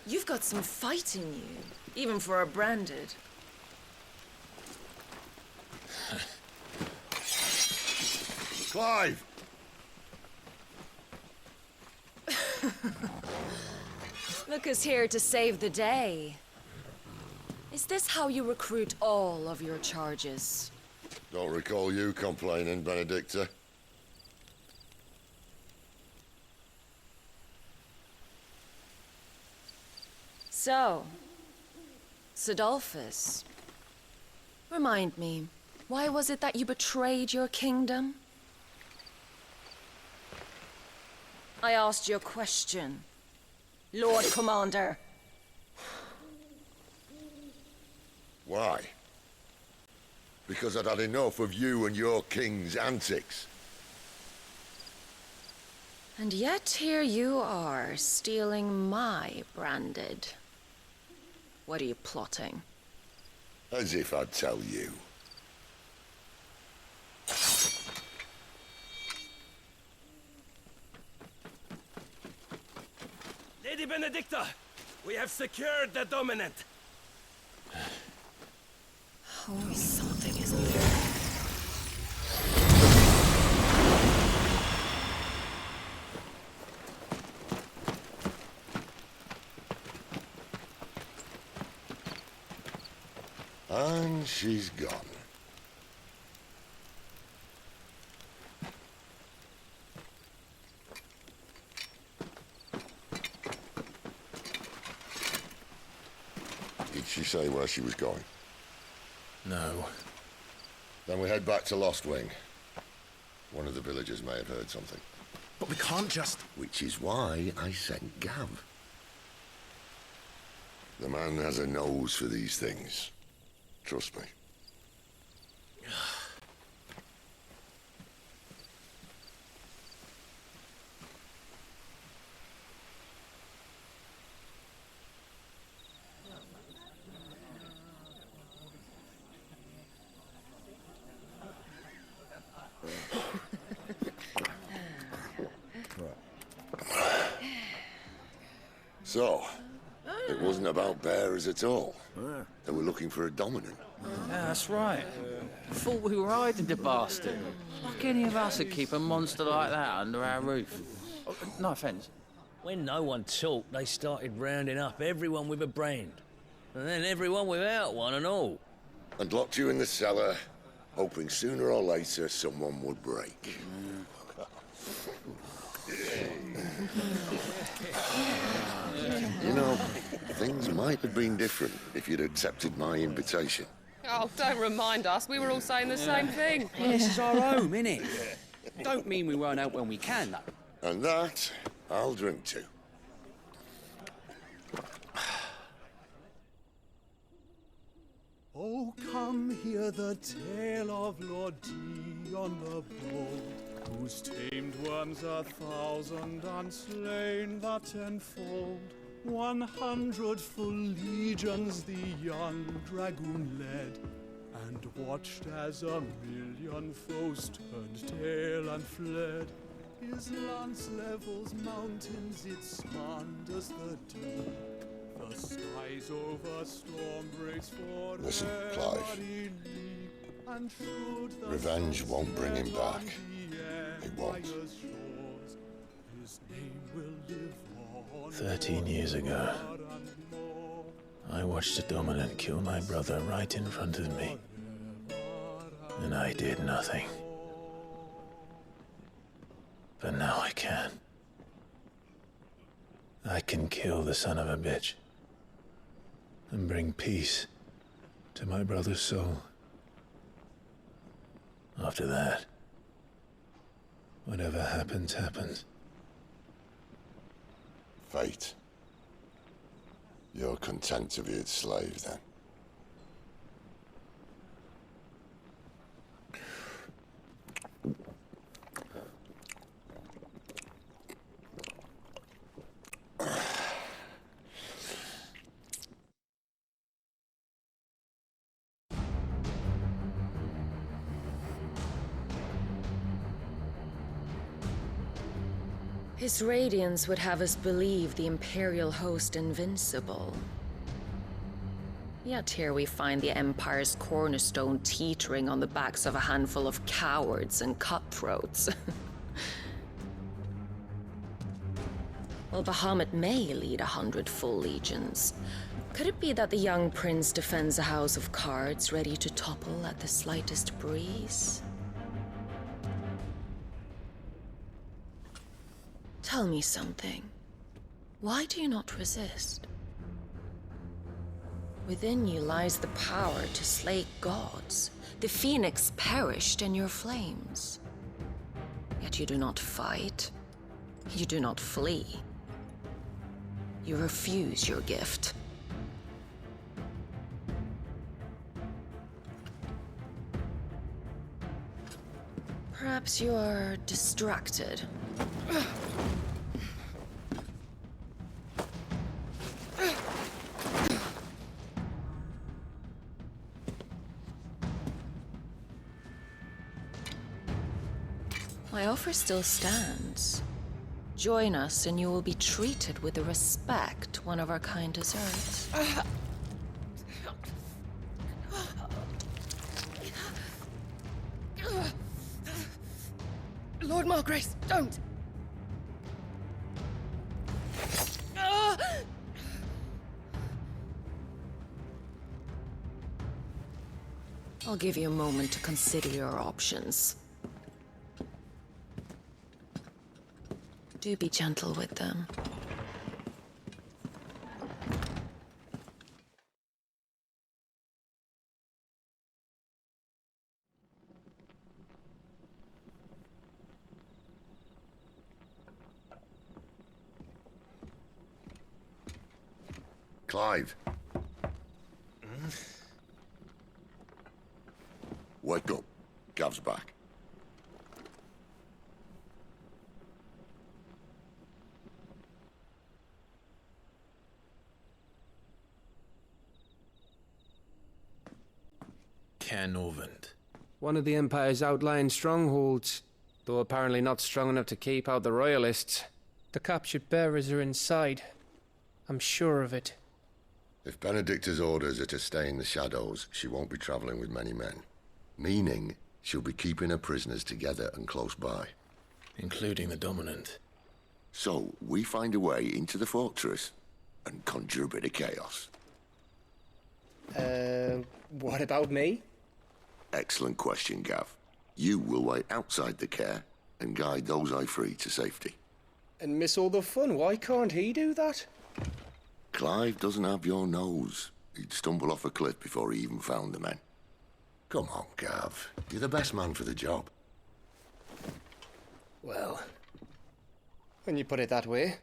You've got some fight in you, even for a branded. Clive! Look who's here to save the day. Is this how you recruit all of your charges? Don't recall you complaining, Benedicta. So, Sidolphus, remind me, why was it that you betrayed your kingdom? I asked you a question, Lord Commander. Why? Because I'd had enough of you and your king's antics. And yet here you are, stealing my branded. What are you plotting? As if I'd tell you. Lady Benedicta, we have secured the dominant. Oh, something isn't there. And she's gone. Did she say where she was going? No. Then we head back to Lost Wing. One of the villagers may have heard something. But we can't just... Which is why I sent Gav. The man has a nose for these things. Trust me. So, it wasn't about bearers at all. They were looking for a dominant. Yeah, that's right. Thought we were hiding the bastard. Like any of us would keep a monster like that under our roof. Oh, no offence. When no one talked, they started rounding up everyone with a brand. And then everyone without one and all. And locked you in the cellar, hoping sooner or later someone would break. You know, things might have been different if you'd accepted my invitation. Oh, don't remind us. We were all saying the same thing. Well, this is our home, innit? Don't mean we won't help when we can, though. And that, I'll drink to. Oh, come hear the tale of Lord Dion the Bold, whose tamed worms 1,000 and slain the tenfold. 100 full legions the young dragoon led, and watched as 1,000,000 foes turned tail and fled. His lance levels mountains, it spanned as the deep. The skies over storm breaks for Listen, Clive. and should the Revenge won't bring him back. It won't. His name will live on 13 years ago, I watched a dominant kill my brother right in front of me. And I did nothing. But now I can. I can kill the son of a bitch. And bring peace to my brother's soul. After that, whatever happens, happens. Fate. You're content to be its slave, then? His radiance would have us believe the Imperial host invincible. Yet here we find the Empire's cornerstone teetering on the backs of a handful of cowards and cutthroats. Well, Bahamut may lead 100 full legions. Could it be that the young prince defends a house of cards ready to topple at the slightest breeze? Tell me something. Why do you not resist? Within you lies the power to slay gods. The phoenix perished in your flames. Yet you do not fight. You do not flee. You refuse your gift. Perhaps you are distracted. My offer still stands. Join us and you will be treated with the respect one of our kind deserves. Lord Margrace, don't! I'll give you a moment to consider your options. Do be gentle with them. Clive. Wake up. Gav's back. Norvend. One of the Empire's outlying strongholds, though apparently not strong enough to keep out the Royalists. The captured bearers are inside. I'm sure of it. If Benedicta's orders are to stay in the shadows, she won't be traveling with many men. Meaning, she'll be keeping her prisoners together and close by. Including the Dominant. So, we find a way into the fortress and conjure a bit of chaos. What about me? Excellent question, Gav. You will wait outside the care and guide those I free to safety. And miss all the fun. Why can't he do that? Clive doesn't have your nose. He'd stumble off a cliff before he even found the men. Come on, Gav. You're the best man for the job. Well, when you put it that way.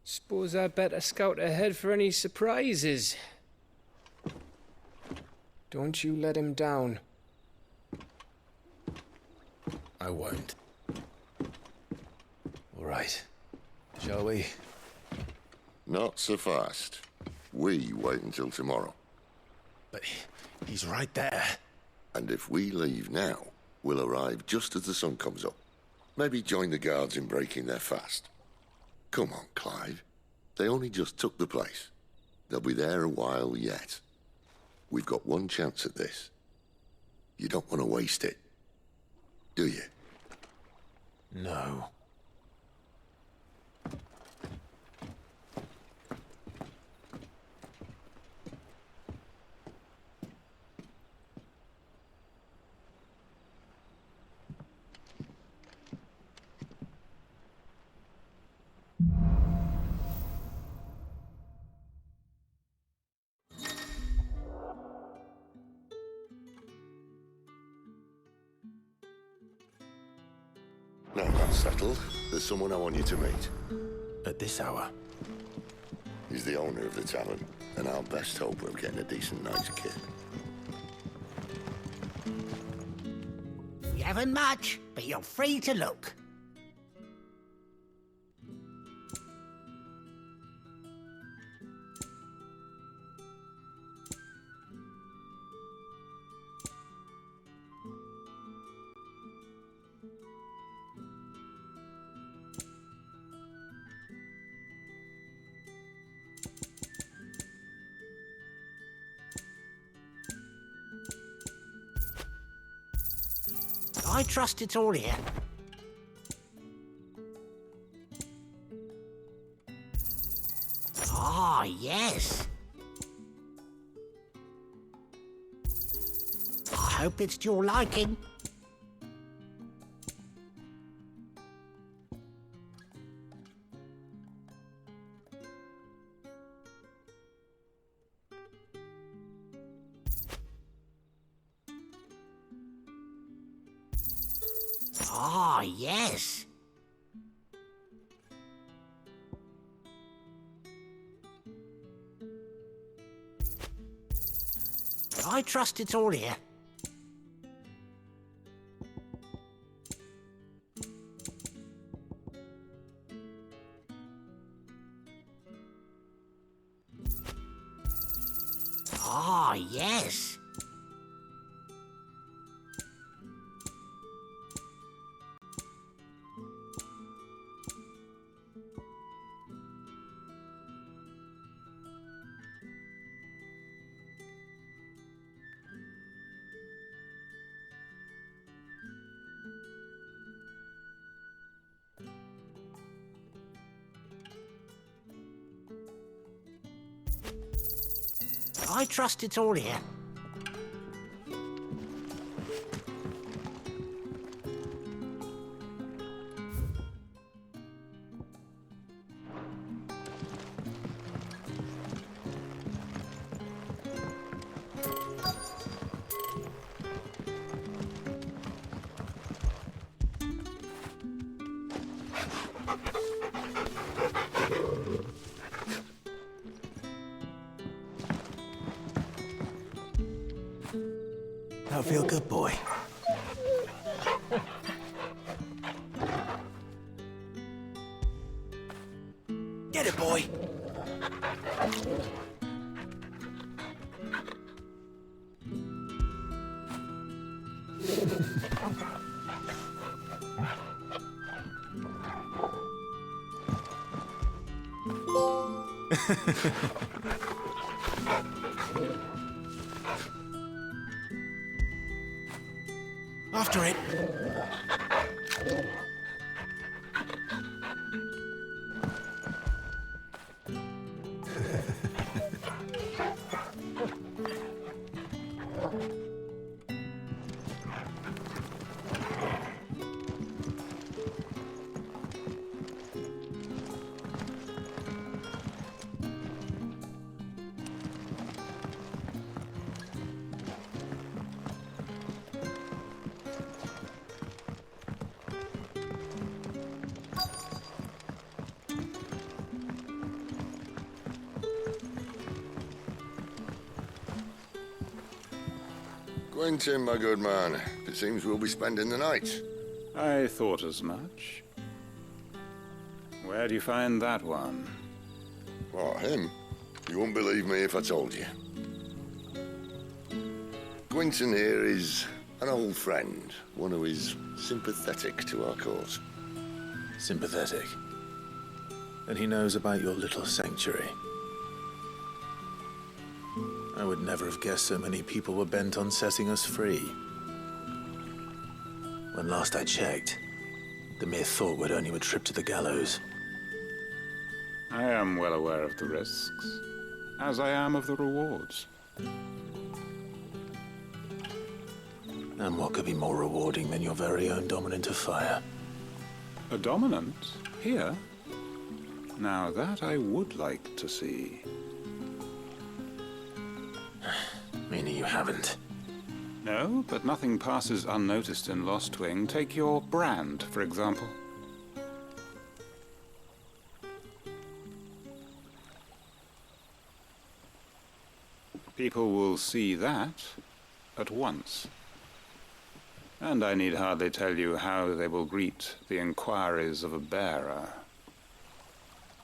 Suppose I'd better scout ahead for any surprises. Don't you let him down. I won't. All right. Shall we? Not so fast. We wait until tomorrow. But he's right there. And if we leave now, we'll arrive just as the sun comes up. Maybe join the guards in breaking their fast. Come on, Clive. They only just took the place. They'll be there a while yet. We've got one chance at this. You don't want to waste it, do you? No. Now that's settled. There's someone I want you to meet. At this hour? He's the owner of the tavern, and our best hope of getting a decent night's kit. You haven't much, but you're free to look. I trust it's all here. Ah, yes. I hope it's to your liking. Ah, yes. I trust it's all here. Ah, yes. I trust it's all here. I feel good, boy. Get it, boy. After it. Quentin, my good man. It seems we'll be spending the night. I thought as much. Where do you find that one? What, him? You wouldn't believe me if I told you. Quentin here is an old friend, one who is sympathetic to our cause. Sympathetic. And he knows about your little sanctuary. I would never have guessed so many people were bent on setting us free. When last I checked, the mere thought would earn you a trip to the gallows. I am well aware of the risks, as I am of the rewards. And what could be more rewarding than your very own dominant of fire? A dominant? Here? Now that I would like to see. Meaning you haven't? No, but nothing passes unnoticed in Lostwing. Take your brand, for example. People will see that at once. And I need hardly tell you how they will greet the inquiries of a bearer.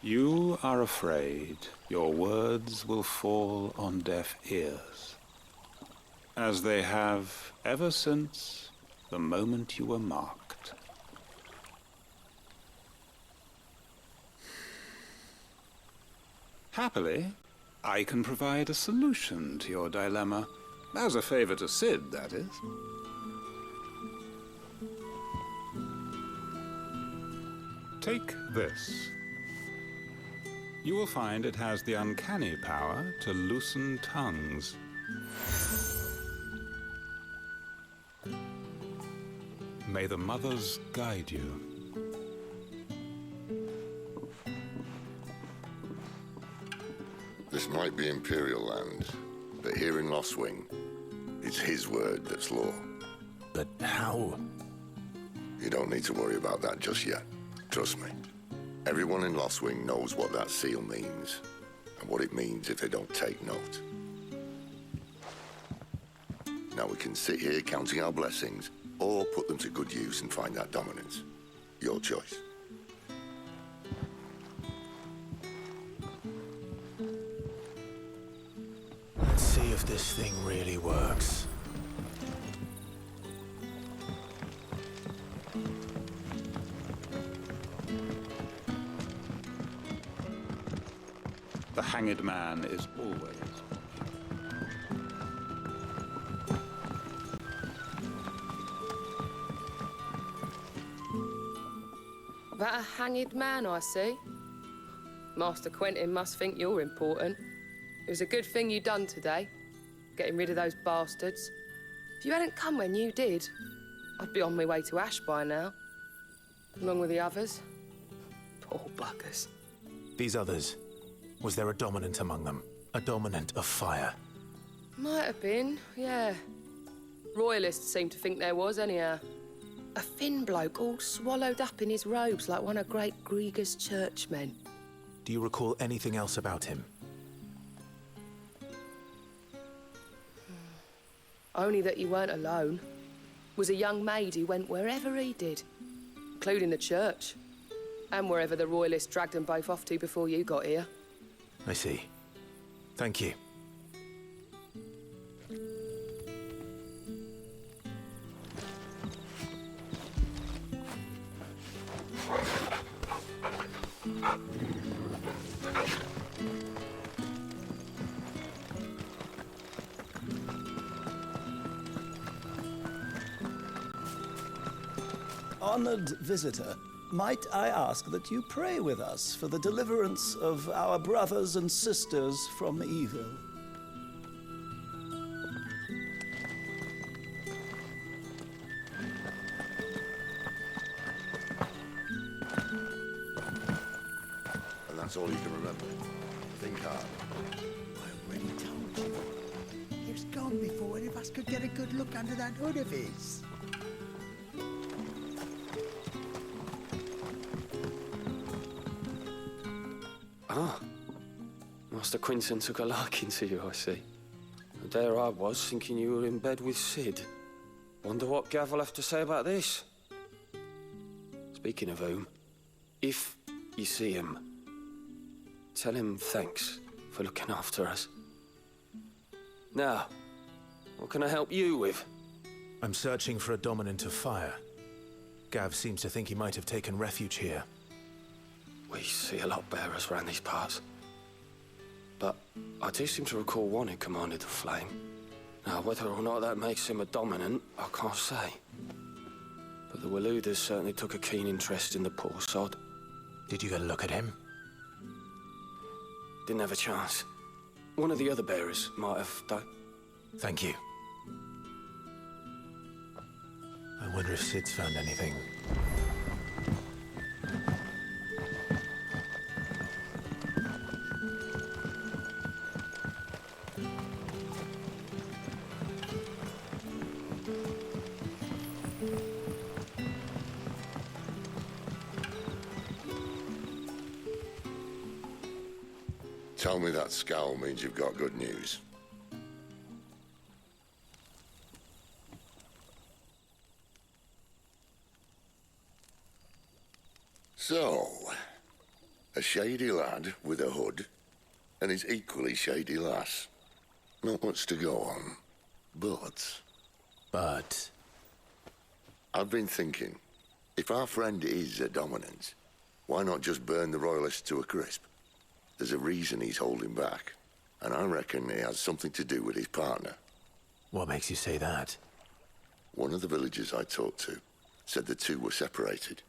You are afraid your words will fall on deaf ears, as they have ever since the moment you were marked. Happily, I can provide a solution to your dilemma, as a favor to Sid, that is. Take this. You will find it has the uncanny power to loosen tongues. May the mothers guide you. This might be Imperial land, but here in Lostwing, it's his word that's law. But how? You don't need to worry about that just yet. Trust me. Everyone in Lostwing knows what that seal means, and what it means if they don't take note. Now we can sit here counting our blessings, or put them to good use and find that dominance. Your choice. Let's see if this thing really works. The hanged man is always... That a hanged man, I see. Master Quentin must think you're important. It was a good thing you done today, getting rid of those bastards. If you hadn't come when you did, I'd be on my way to Ash by now, along with the others. Poor buggers. These others, was there a dominant among them? A dominant of fire? Might have been, yeah. Royalists seem to think there was, anyhow. A thin bloke all swallowed up in his robes like one of Great Grieger's churchmen. Do you recall anything else about him? Only that he weren't alone. Was a young maid who went wherever he did, including the church, and wherever the Royalists dragged them both off to before you got here. I see. Thank you. Honored visitor, might I ask that you pray with us for the deliverance of our brothers and sisters from evil? And that's all you can remember. Think hard. I already told you. He was gone before any of us could get a good look under that hood of his. Ah, Master Quinton took a liking to you, I see. And there I was, thinking you were in bed with Sid. Wonder what Gav will have to say about this. Speaking of whom, if you see him, tell him thanks for looking after us. Now, what can I help you with? I'm searching for a dominant of fire. Gav seems to think he might have taken refuge here. We see a lot bearers around these parts. But I do seem to recall one who commanded the flame. Now, whether or not that makes him a dominant, I can't say. But the Waluders certainly took a keen interest in the poor sod. Did you get a look at him? Didn't have a chance. One of the other bearers might have, though. Thank you. I wonder if Sid's found anything. Tell me that scowl means you've got good news. So, a shady lad with a hood, and his equally shady lass. Not much to go on, but... But? I've been thinking, if our friend is a dominant, why not just burn the Royalists to a crisp? There's a reason he's holding back, and I reckon it has something to do with his partner. What makes you say that? One of the villagers I talked to said the two were separated.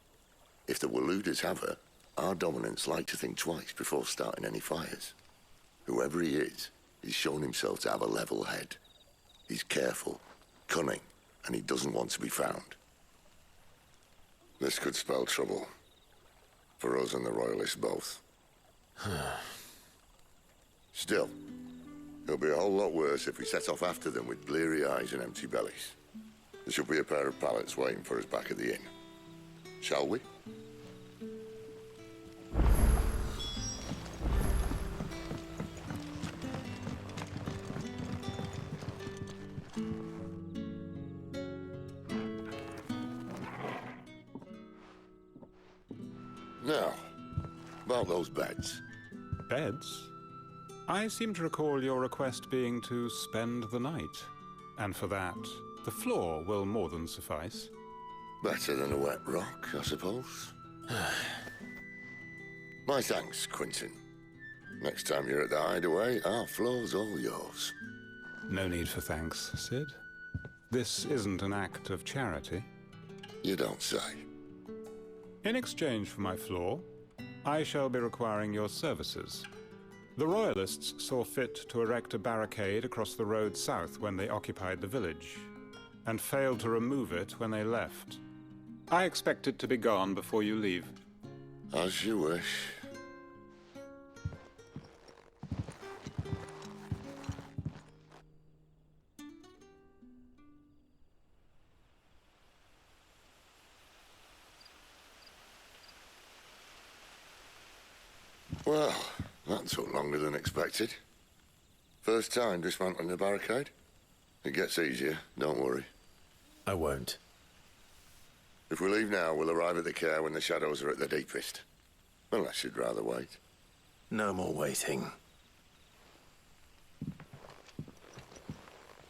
If the Waluders have her, our dominants like to think twice before starting any fires. Whoever he is, he's shown himself to have a level head. He's careful, cunning, and he doesn't want to be found. This could spell trouble. For us and the Royalists both. Still, it'll be a whole lot worse if we set off after them with bleary eyes and empty bellies. There should be a pair of pallets waiting for us back at the inn. Shall we? Now, about those beds. Beds? I seem to recall your request being to spend the night. And for that, the floor will more than suffice. Better than a wet rock, I suppose. My thanks, Quentin. Next time you're at the hideaway, our floor's all yours. No need for thanks, Sid. This isn't an act of charity. You don't say. In exchange for my floor, I shall be requiring your services. The Royalists saw fit to erect a barricade across the road south when they occupied the village, and failed to remove it when they left. I expect it to be gone before you leave. As you wish. Well, that took longer than expected. First time dismantling the barricade? It gets easier, don't worry. I won't. If we leave now, we'll arrive at the care when the shadows are at their deepest. Unless you'd rather wait. No more waiting.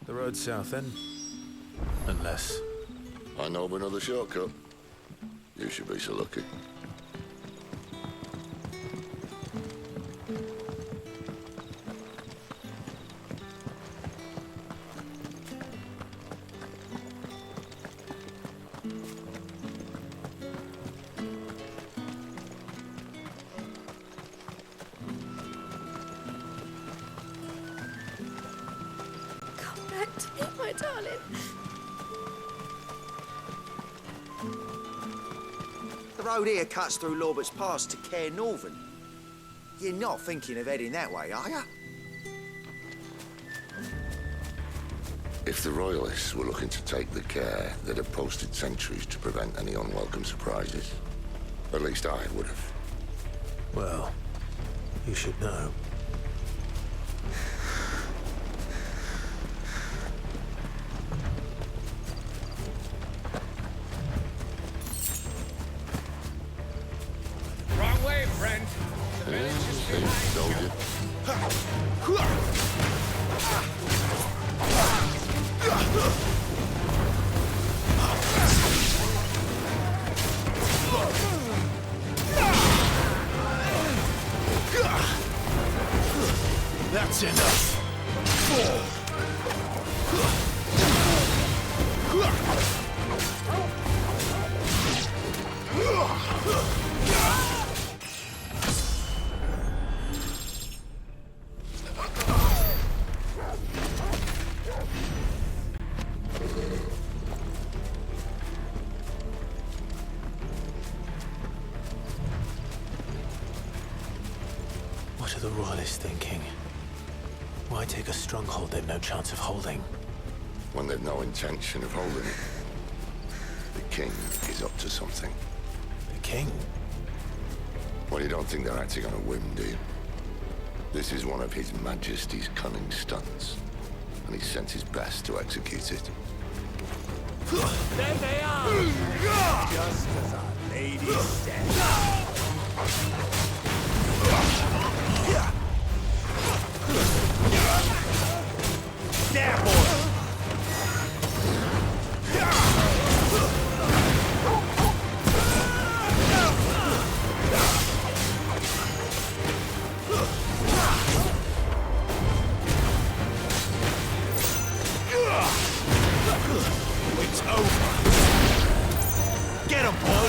The road south, then? Unless... I know of another shortcut. You should be so lucky. My darling. The road here cuts through Lorbert's Pass to Care Northern. You're not thinking of heading that way, are you? If the Royalists were looking to take the care, they'd have posted sentries to prevent any unwelcome surprises. At least I would have. Well, you should know. Wrong way, friend. The village is behind you. That's enough. What are the Royalists thinking? Why take a stronghold they've no chance of holding? When they've no intention of holding it. The king is up to something. The king? Well, you don't think they're acting on a whim, do you? This is one of His Majesty's cunning stunts, and he's sent his best to execute it. There they are! Just as our lady said. There, boy! It's over. Get him, boy!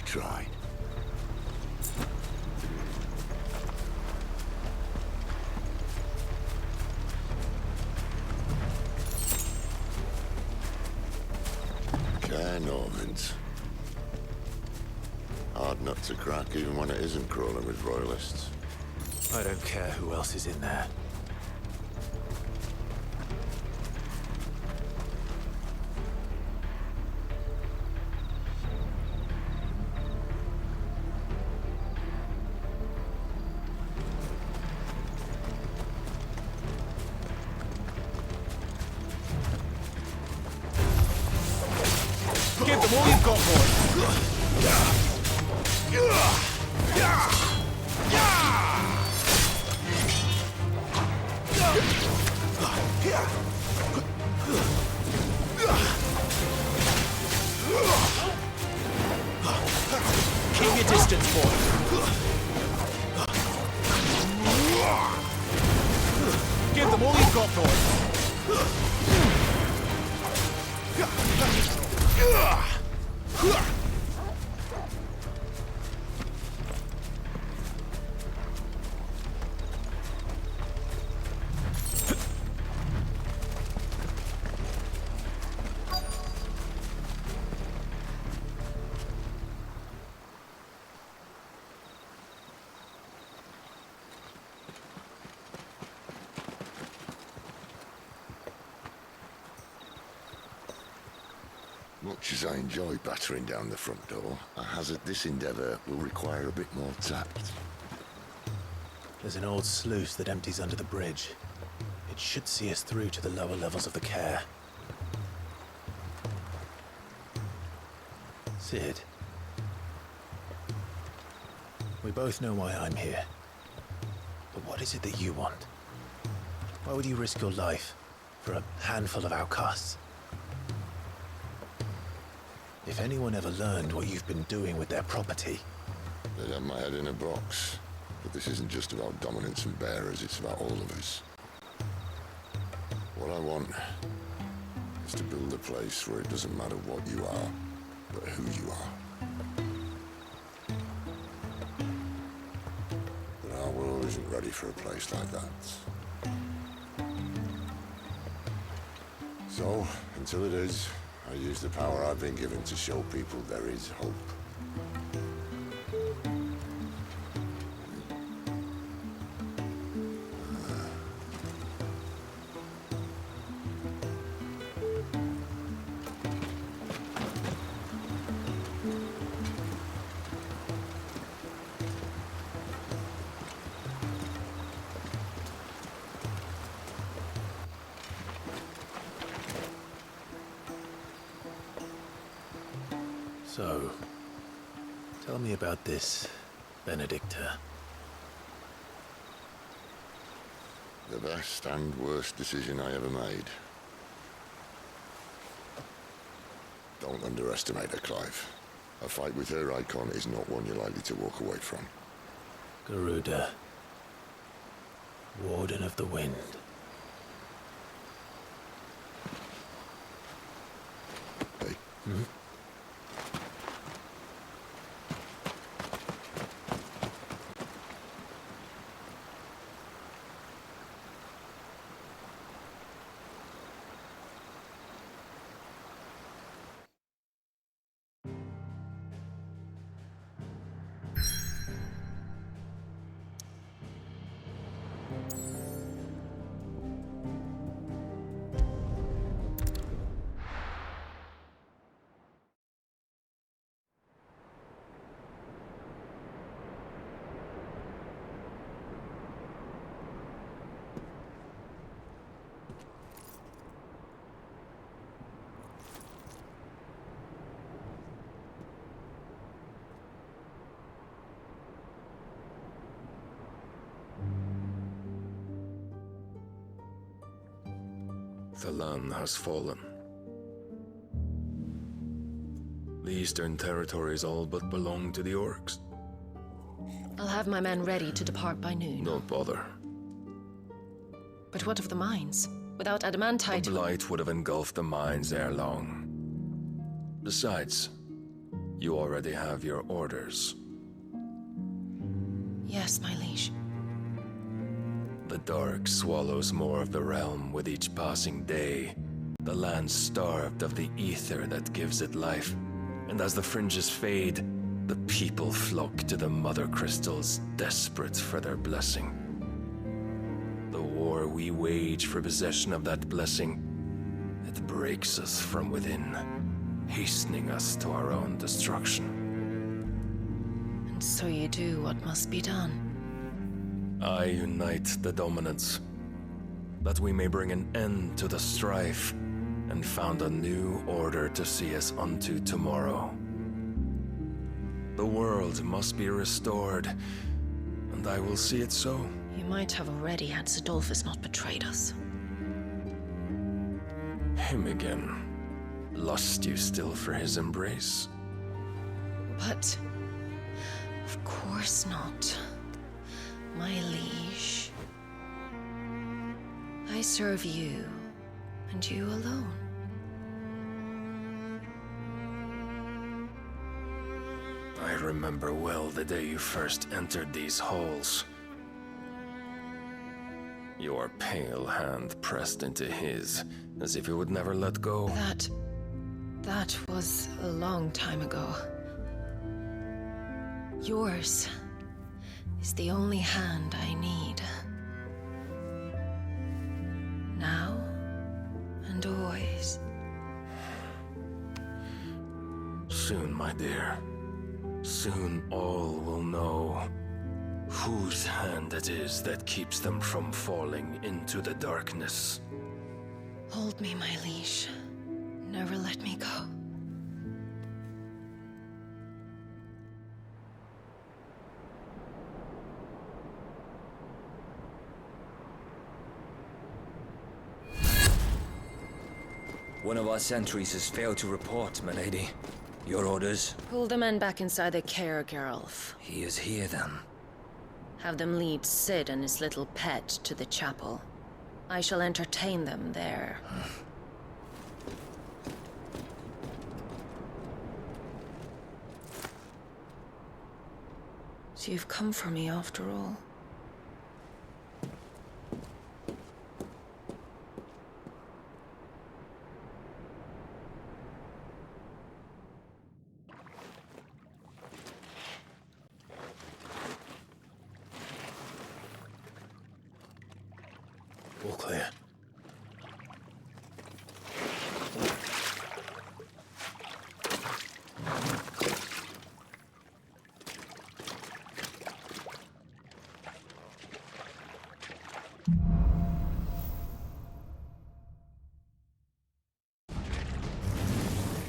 tried. Cairnorvans. Hard nut to crack even when it isn't crawling with royalists. I don't care who else is in there. Give them all you've got, boys! Keep your distance, boy. Give them all you've got, boys! Much as I enjoy battering down the front door, I hazard this endeavour will require a bit more tact. There's an old sluice that empties under the bridge. It should see us through to the lower levels of the care. Sid. We both know why I'm here. But what is it that you want? Why would you risk your life for a handful of outcasts? If anyone ever learned what you've been doing with their property... They'd have my head in a box. But this isn't just about dominance and bearers, it's about all of us. What I want is to build a place where it doesn't matter what you are, but who you are. But our world isn't ready for a place like that. So, until it is, I use the power I've been given to show people there is hope. So, tell me about this Benedicta. The best and worst decision I ever made. Don't underestimate her, Clive. A fight with her icon is not one you're likely to walk away from. Garuda. Warden of the Wind. Hey. Hmm? The land has fallen. The eastern territories all but belong to the orcs. I'll have my men ready to depart by noon. Don't bother. But what of the mines? Without adamantite... The blight would have engulfed the mines ere long. Besides, You already have your orders. Yes, my liege. The dark swallows more of the realm with each passing day. The land starved of the ether that gives it life. And as the fringes fade, the people flock to the mother crystals, desperate for their blessing. The war we wage for possession of that blessing, it breaks us from within, hastening us to our own destruction. And so you do what must be done. I unite the dominants, that we may bring an end to the strife, and found a new order to see us unto tomorrow. The world must be restored, and I will see it so. You might have already had Adolphus not betrayed us. Him again. Lust you still for his embrace? But... of course not. My liege. I serve you, and you alone. I remember well the day you first entered these halls. Your pale hand pressed into his, as if you would never let go. That was a long time ago. Yours is the only hand I need. Now and always. Soon, my dear. Soon all will know whose hand it is that keeps them from falling into the darkness. Hold me, my liege. Never let me go. One of our sentries has failed to report, my lady. Your orders? Pull the men back inside the care, Geralf. He is here, then. Have them lead Sid and his little pet to the chapel. I shall entertain them there. So you've come for me after all. All clear.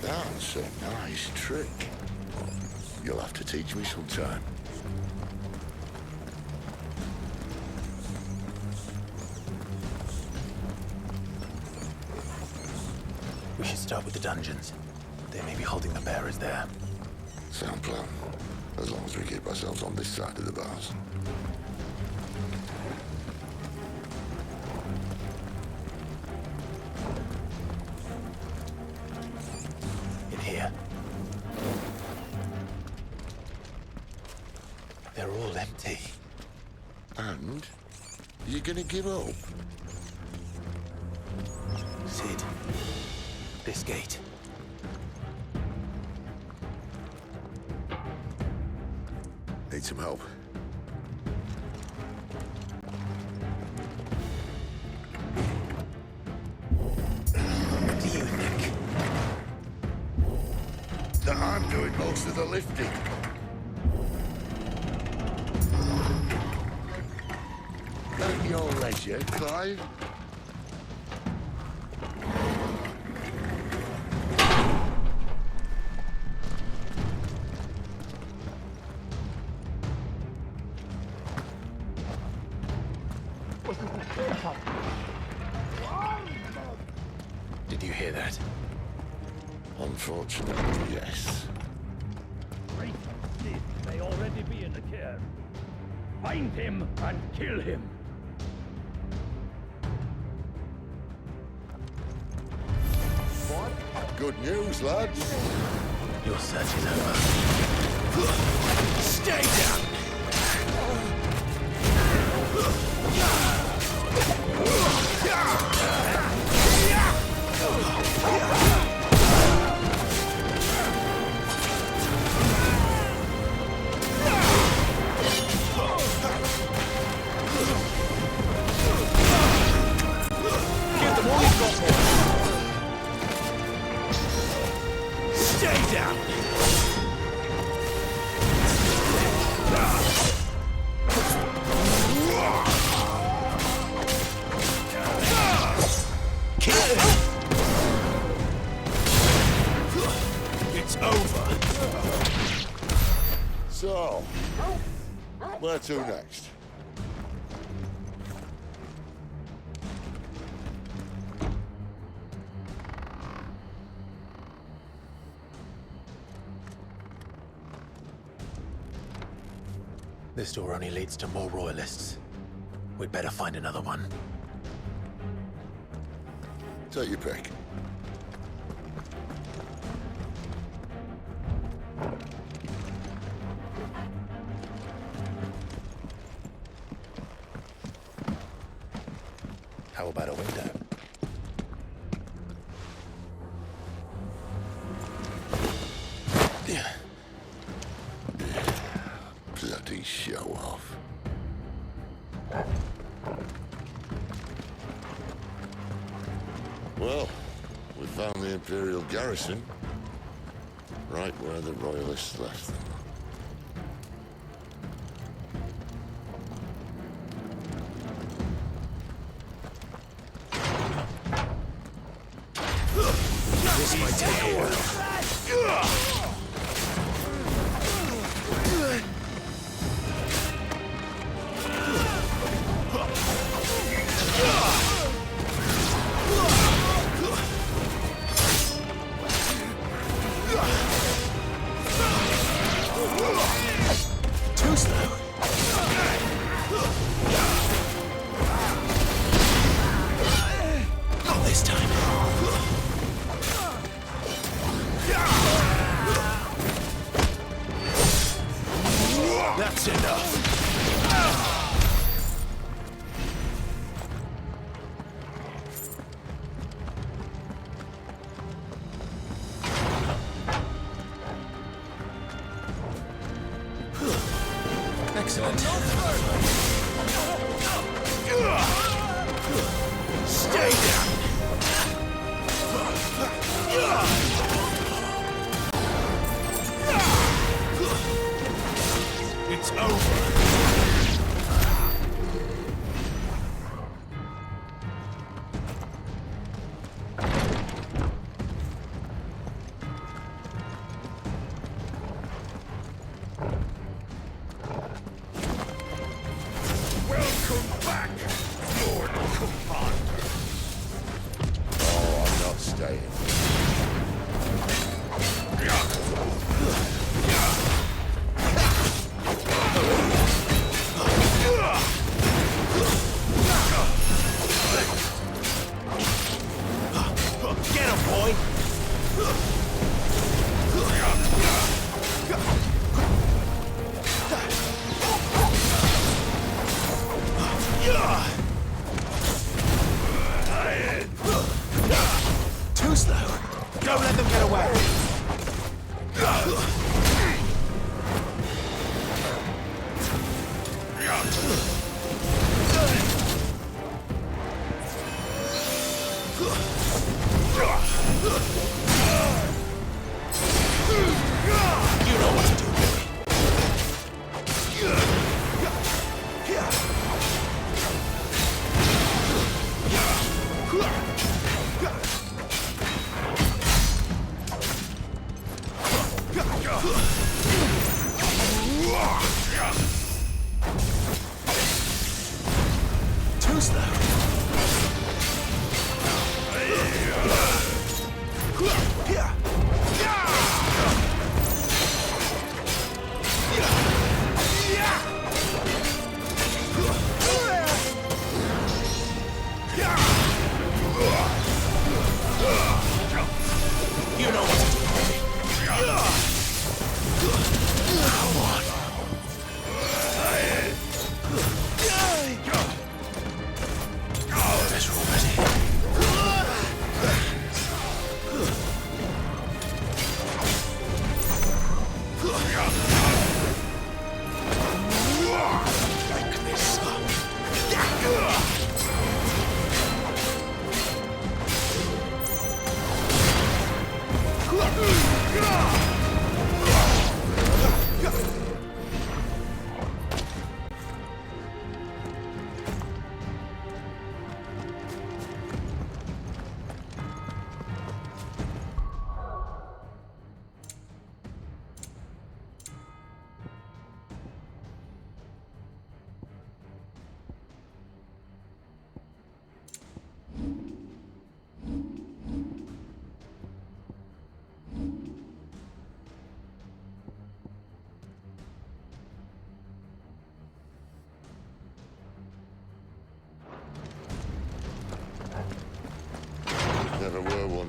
That's a nice trick. You'll have to teach me sometime. We should start with the dungeons. They may be holding the bearers there. Sound plan. As long as we keep ourselves on this side of the bars. In here. They're all empty. And? You're gonna give up? Sid. This gate. Need some help. What do you think? That I'm doing most of the lifting. At your leisure, Clive. Did you hear that? Unfortunately, yes. Great Sid may already be in the care. Find him and kill him. What? Good news, lads. Your search is over. Stay down! Give them all you've got, boy. Stay down! It's over. So, where to next? This door only leads to more royalists. We'd better find another one. Take your pick. How about a window? Yeah. Bloody show off. Well, we found the Imperial garrison, right where the Royalists left them. This might take a while. Too slow. Not this time. That's enough. Excellent. Stay down. It's over. Welcome back, Lord Commander. Oh, I'm not staying. Get him, boy! Too slow. Don't let them get away. You know what to do, boy. Too slow.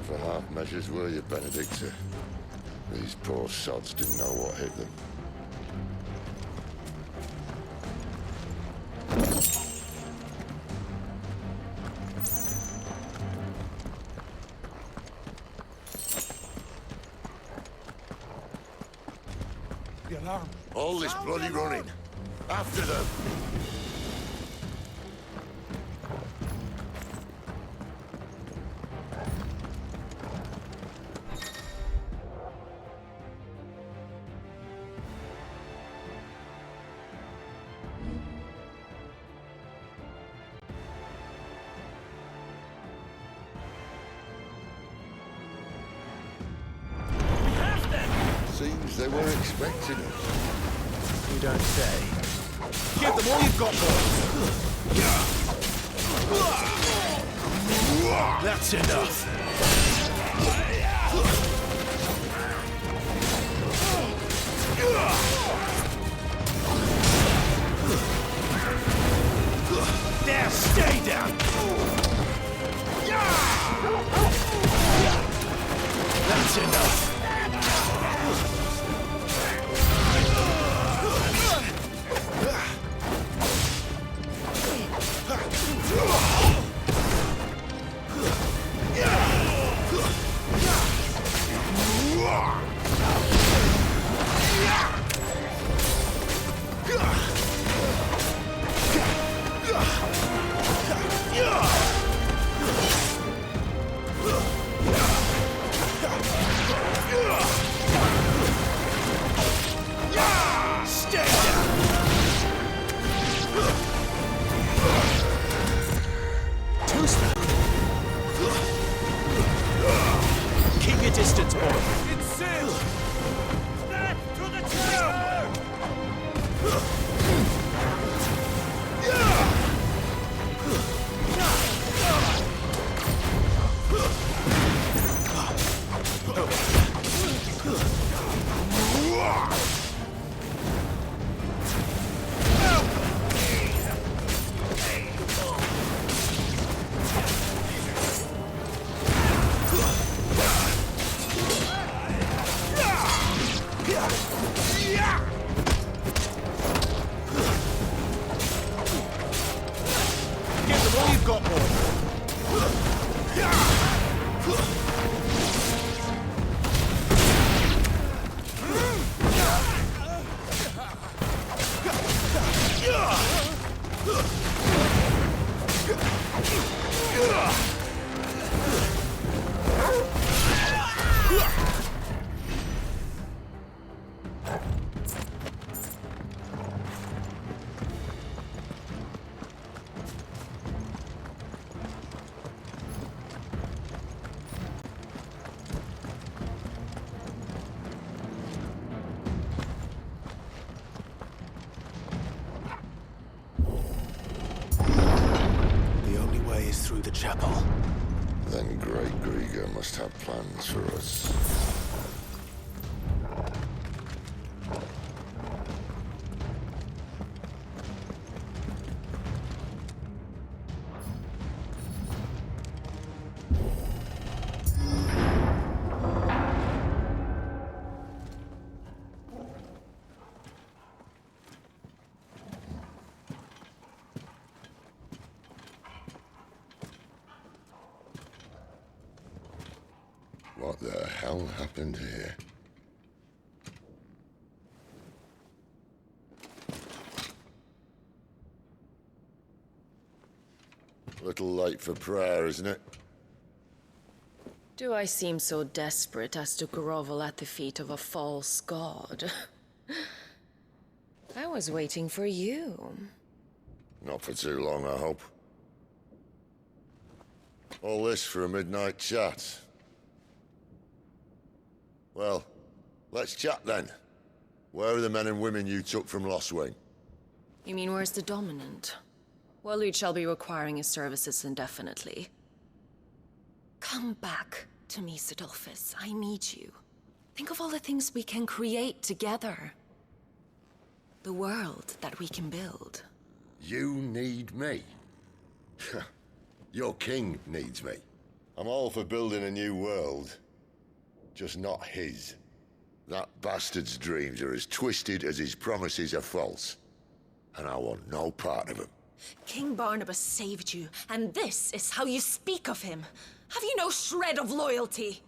one for half measures, were you, Benedicta? These poor sods didn't know what hit them. The alarm. All this bloody running. After them! Seems they were expecting us. You don't say. Give them all you've got, boys. That's enough. There, stay down. That's enough. Keep your distance, boy. It's sailed. Back to the tower. Through the chapel. Then Great Grieger must have plans for us. What the hell happened here? Little late for prayer, isn't it? Do I seem so desperate as to grovel at the feet of a false god? I was waiting for you. Not for too long, I hope. All this for a midnight chat. Well, let's chat then. Where are the men and women you took from Lost Wing? You mean where's the dominant? Waleed shall be requiring his services indefinitely. Come back to me, Sidolphus. I need you. Think of all the things we can create together. The world that we can build. You need me? Your king needs me. I'm all for building a new world. Just not his. That bastard's dreams are as twisted as his promises are false. And I want no part of them. King Barnabas saved you, and this is how you speak of him. Have you no shred of loyalty?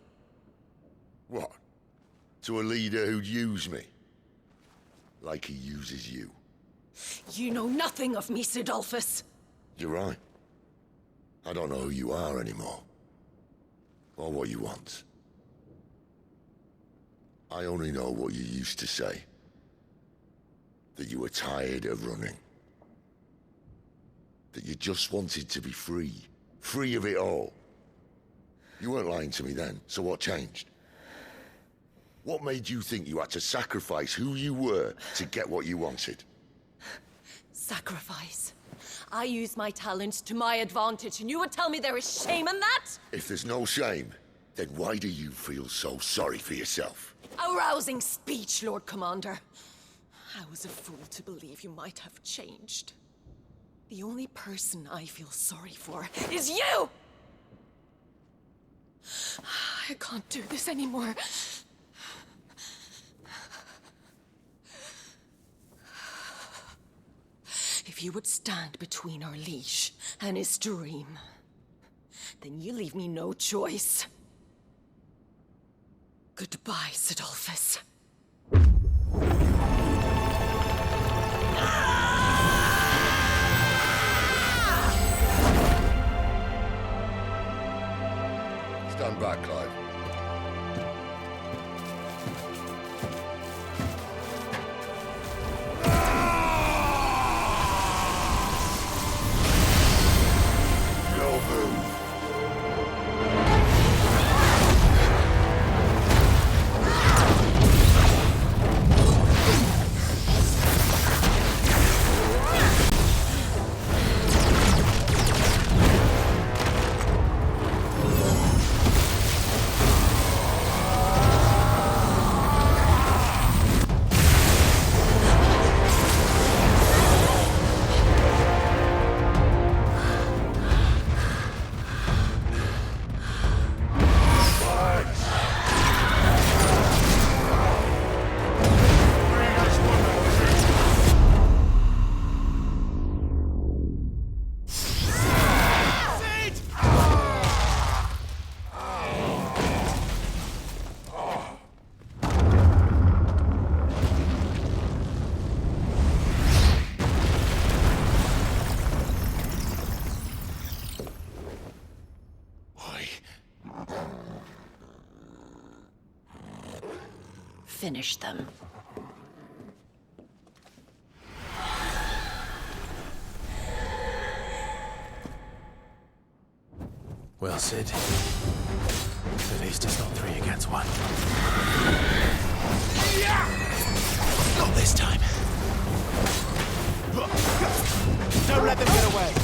What? To a leader who'd use me? Like he uses you. You know nothing of me, Sidolphus. You're right. I don't know who you are anymore. Or what you want. I only know what you used to say. That you were tired of running. That you just wanted to be free. Free of it all. You weren't lying to me then, so what changed? What made you think you had to sacrifice who you were to get what you wanted? Sacrifice. I use my talents to my advantage, and you would tell me there is shame in that? If there's no shame, then why do you feel so sorry for yourself? A rousing speech, Lord Commander. I was a fool to believe you might have changed. The only person I feel sorry for is you! I can't do this anymore. If you would stand between our liege and his dream, then you leave me no choice. Goodbye, Sidolphus. Stand back, Clive. Finish them. Well, Sid. At least it's not 3 against 1. Not this time. Don't let them get away.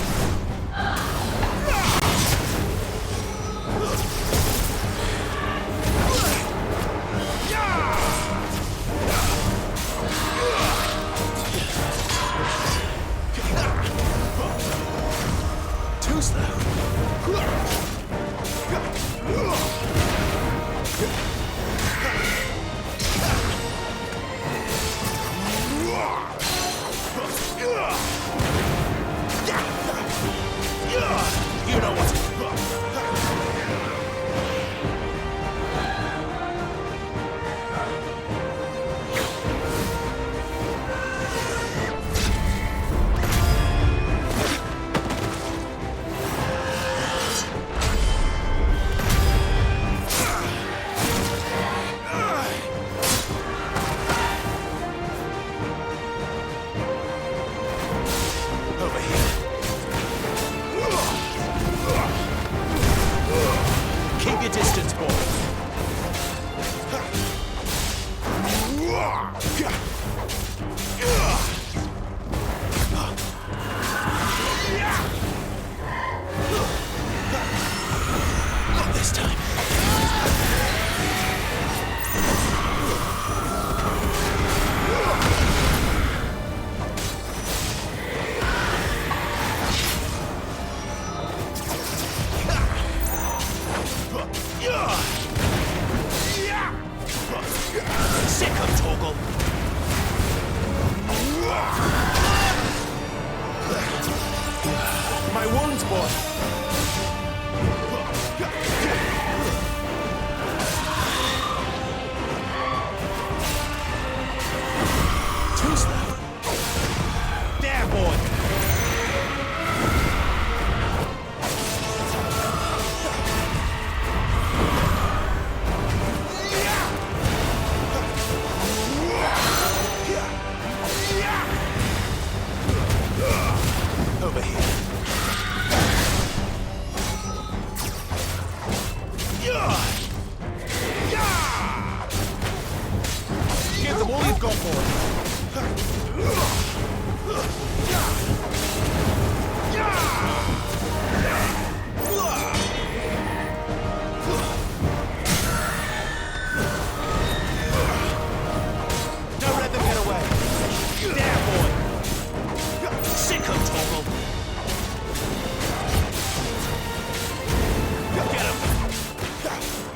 Too slow. Yeah! Go for it. Don't let them get away. There, boy. Sick him, Torgal. Get him.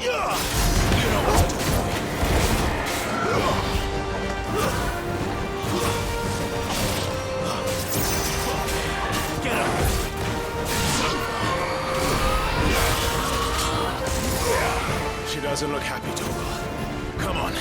You know what to do, boy. Get him. She doesn't look happy, Torgal. Come on.